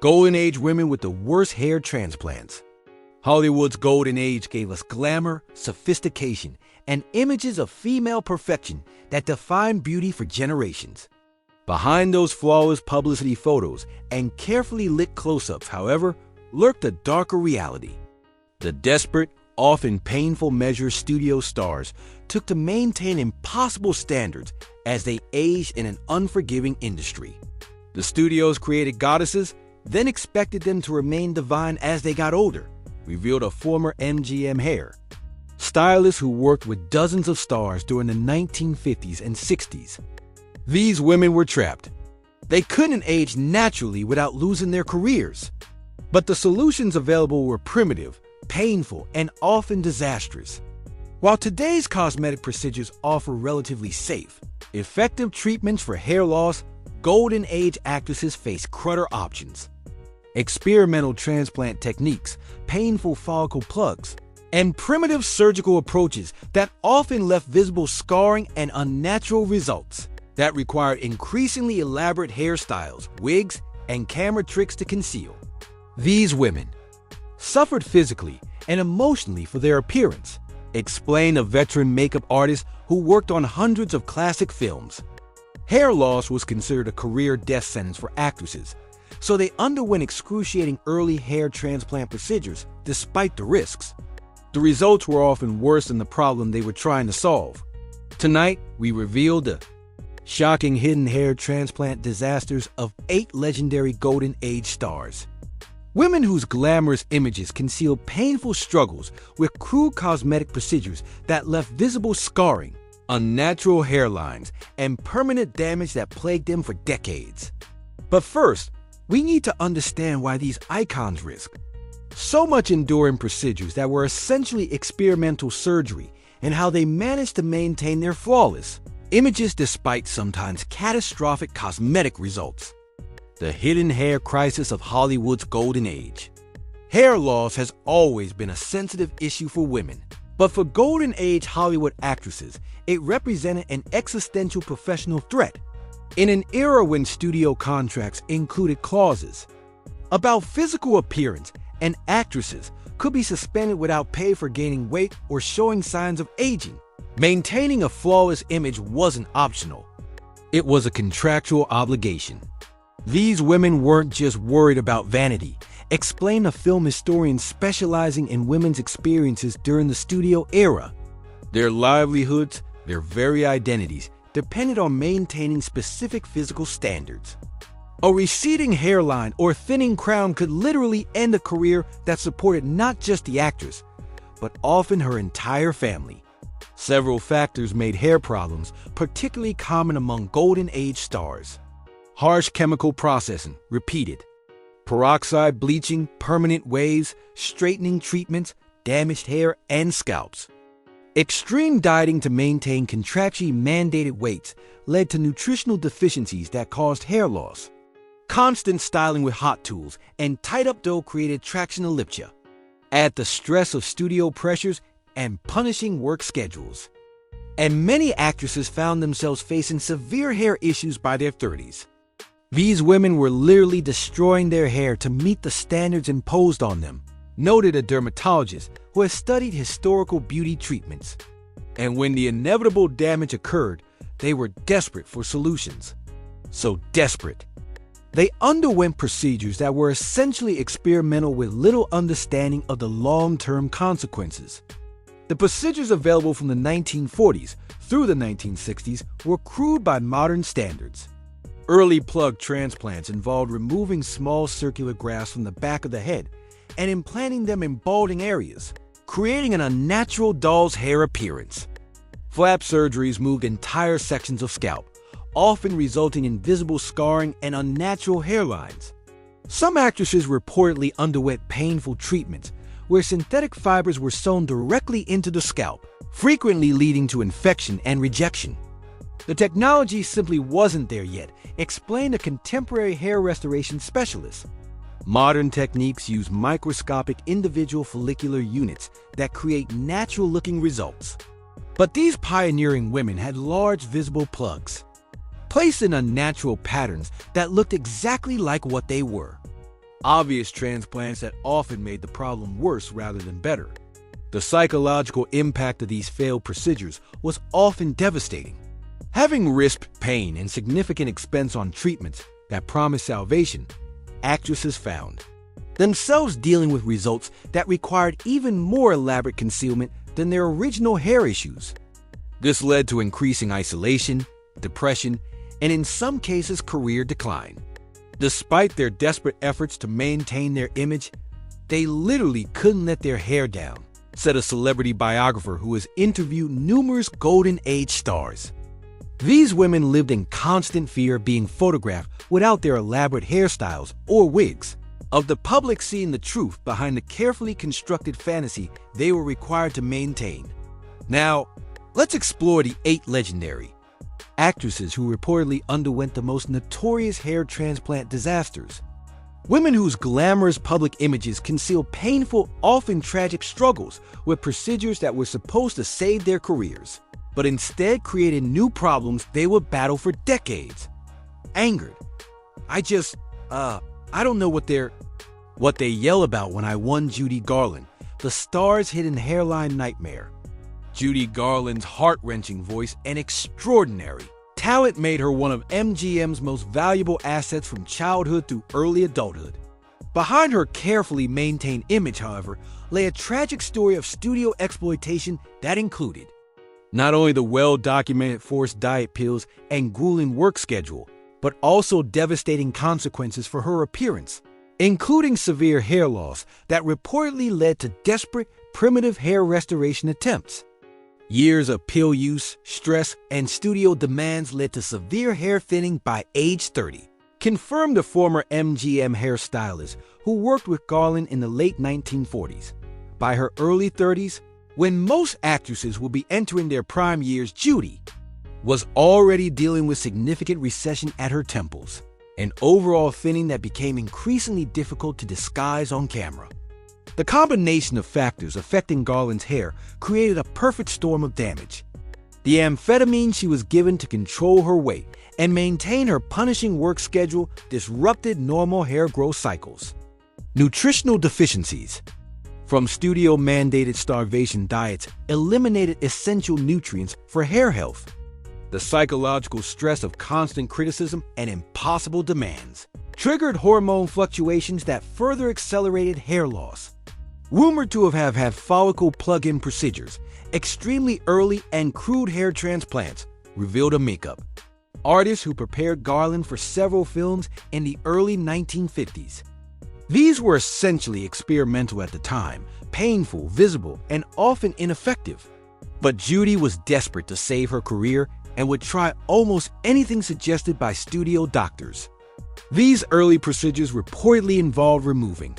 Golden Age women with the worst hair transplants. Hollywood's golden age gave us glamour, sophistication, and images of female perfection that defined beauty for generations. Behind those flawless publicity photos and carefully lit close-ups, however, lurked a darker reality. The desperate, often painful measures studio stars took to maintain impossible standards as they aged in an unforgiving industry. The studios created goddesses, then expected them to remain divine as they got older, revealed a former MGM hair. Stylists who worked with dozens of stars during the 1950s and 60s. These women were trapped. They couldn't age naturally without losing their careers. But the solutions available were primitive, painful, and often disastrous. While today's cosmetic procedures offer relatively safe, effective treatments for hair loss, Golden Age actresses face cruder options. Experimental transplant techniques, painful follicle plugs, and primitive surgical approaches that often left visible scarring and unnatural results that required increasingly elaborate hairstyles, wigs, and camera tricks to conceal. These women suffered physically and emotionally for their appearance, explained a veteran makeup artist who worked on hundreds of classic films. Hair loss was considered a career death sentence for actresses, so they underwent excruciating early hair transplant procedures despite the risks. The results were often worse than the problem they were trying to solve. Tonight, we reveal the shocking hidden hair transplant disasters of 8 legendary Golden Age stars. Women whose glamorous images concealed painful struggles with crude cosmetic procedures that left visible scarring, unnatural hairlines, and permanent damage that plagued them for decades. But first, we need to understand why these icons risked so much enduring procedures that were essentially experimental surgery and how they managed to maintain their flawless images despite sometimes catastrophic cosmetic results. The hidden hair crisis of Hollywood's Golden Age. Hair loss has always been a sensitive issue for women, but for Golden Age Hollywood actresses, it represented an existential professional threat. In an era when studio contracts included clauses about physical appearance and actresses could be suspended without pay for gaining weight or showing signs of aging, maintaining a flawless image wasn't optional. It was a contractual obligation. These women weren't just worried about vanity, explained a film historian specializing in women's experiences during the studio era. Their livelihoods, their very identities, depended on maintaining specific physical standards. A receding hairline or thinning crown could literally end a career that supported not just the actress, but often her entire family. Several factors made hair problems particularly common among Golden Age stars. Harsh chemical processing, repeated. Peroxide bleaching, permanent waves, straightening treatments, damaged hair and scalps. Extreme dieting to maintain contractually mandated weights led to nutritional deficiencies that caused hair loss. Constant styling with hot tools and tight-up dough created traction-elypsia. Add the stress of studio pressures and punishing work schedules. And many actresses found themselves facing severe hair issues by their 30s. These women were literally destroying their hair to meet the standards imposed on them, noted a dermatologist who has studied historical beauty treatments. And when the inevitable damage occurred, they were desperate for solutions. So desperate, they underwent procedures that were essentially experimental with little understanding of the long-term consequences. The procedures available from the 1940s through the 1960s were crude by modern standards. Early plug transplants involved removing small circular grafts from the back of the head and implanting them in balding areas, creating an unnatural doll's hair appearance. Flap surgeries moved entire sections of scalp, often resulting in visible scarring and unnatural hairlines. Some actresses reportedly underwent painful treatments where synthetic fibers were sewn directly into the scalp, frequently leading to infection and rejection. The technology simply wasn't there yet, explained a contemporary hair restoration specialist. Modern techniques use microscopic individual follicular units that create natural-looking results. But these pioneering women had large visible plugs, placed in unnatural patterns that looked exactly like what they were. obvious transplants that often made the problem worse rather than better. The psychological impact of these failed procedures was often devastating. Having risked pain and significant expense on treatments that promised salvation, actresses found themselves dealing with results that required even more elaborate concealment than their original hair issues. This led to increasing isolation, depression, and in some cases career decline. Despite their desperate efforts to maintain their image, they literally couldn't let their hair down, said a celebrity biographer who has interviewed numerous golden age stars. These women lived in constant fear of being photographed without their elaborate hairstyles or wigs, of the public seeing the truth behind the carefully constructed fantasy they were required to maintain. Now, let's explore the 8 legendary actresses who reportedly underwent the most notorious hair transplant disasters. Women whose glamorous public images conceal painful, often tragic struggles with procedures that were supposed to save their careers, but instead created new problems they would battle for decades. Angered. I don't know what they yell about when I won Judy Garland, the star's hidden hairline nightmare. Judy Garland's heart-wrenching voice and extraordinary talent made her one of MGM's most valuable assets from childhood through early adulthood. Behind her carefully maintained image, however, lay a tragic story of studio exploitation that included not only the well-documented forced diet pills and grueling work schedule, but also devastating consequences for her appearance, including severe hair loss that reportedly led to desperate, primitive hair restoration attempts. Years of pill use, stress, and studio demands led to severe hair thinning by age 30, confirmed the former MGM hairstylist who worked with Garland in the late 1940s. By her early 30s, when most actresses will be entering their prime years, Judy was already dealing with significant recession at her temples, an overall thinning that became increasingly difficult to disguise on camera. The combination of factors affecting Garland's hair created a perfect storm of damage. The amphetamine she was given to control her weight and maintain her punishing work schedule disrupted normal hair growth cycles. Nutritional deficiencies from studio-mandated starvation diets eliminated essential nutrients for hair health. The psychological stress of constant criticism and impossible demands triggered hormone fluctuations that further accelerated hair loss. Rumored to have had follicle plug-in procedures, extremely early and crude hair transplants, revealed a makeup artist who prepared Garland for several films in the early 1950s. These were essentially experimental at the time, painful, visible, and often ineffective. But Judy was desperate to save her career and would try almost anything suggested by studio doctors. These early procedures reportedly involved removing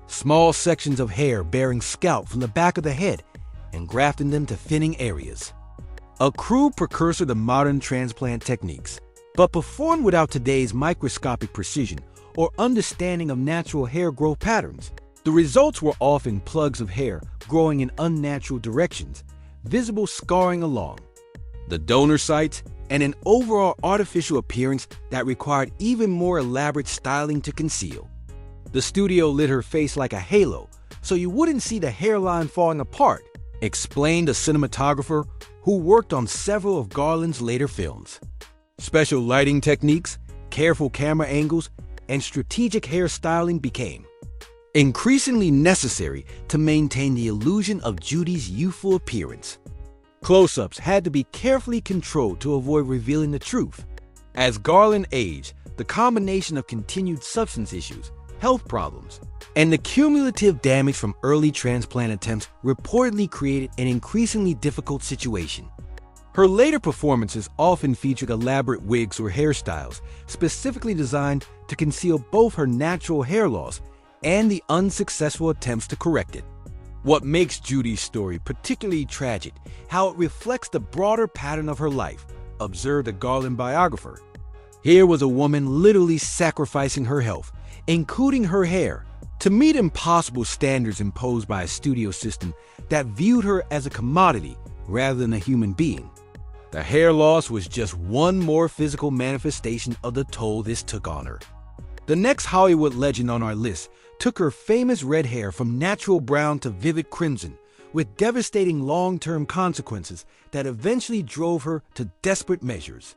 small sections of hair bearing scalp from the back of the head and grafting them to thinning areas. A crude precursor to modern transplant techniques, but performed without today's microscopic precision or understanding of natural hair growth patterns. The results were often plugs of hair growing in unnatural directions, visible scarring along the donor sites, and an overall artificial appearance that required even more elaborate styling to conceal. The studio lit her face like a halo, so you wouldn't see the hairline falling apart, explained a cinematographer who worked on several of Garland's later films. Special lighting techniques, careful camera angles, and strategic hairstyling became increasingly necessary to maintain the illusion of Judy's youthful appearance. Close-ups had to be carefully controlled to avoid revealing the truth. As Garland aged, the combination of continued substance issues, health problems, and the cumulative damage from early transplant attempts reportedly created an increasingly difficult situation. Her later performances often featured elaborate wigs or hairstyles specifically designed to conceal both her natural hair loss and the unsuccessful attempts to correct it. What makes Judy's story particularly tragic, how it reflects the broader pattern of her life, observed a Garland biographer. Here was a woman literally sacrificing her health, including her hair, to meet impossible standards imposed by a studio system that viewed her as a commodity rather than a human being. The hair loss was just one more physical manifestation of the toll this took on her. The next Hollywood legend on our list took her famous red hair from natural brown to vivid crimson, with devastating long-term consequences that eventually drove her to desperate measures.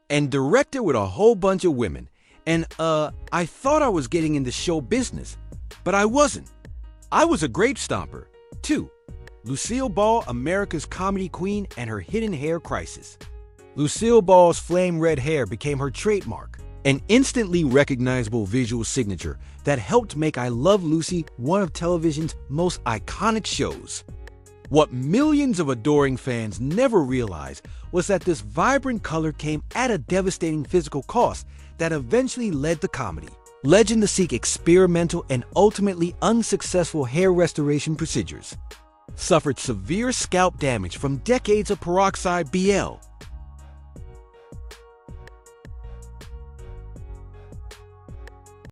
And directed with a whole bunch of women. And I thought I was getting into show business, but I wasn't. I was a grape stomper, too. Lucille Ball, America's comedy queen, and her hidden hair crisis. Lucille Ball's flame red hair became her trademark, an instantly recognizable visual signature that helped make I Love Lucy one of television's most iconic shows. What millions of adoring fans never realized was that this vibrant color came at a devastating physical cost that eventually led the comedy legend to seek experimental and ultimately unsuccessful hair restoration procedures. Suffered severe scalp damage from decades of peroxide BL,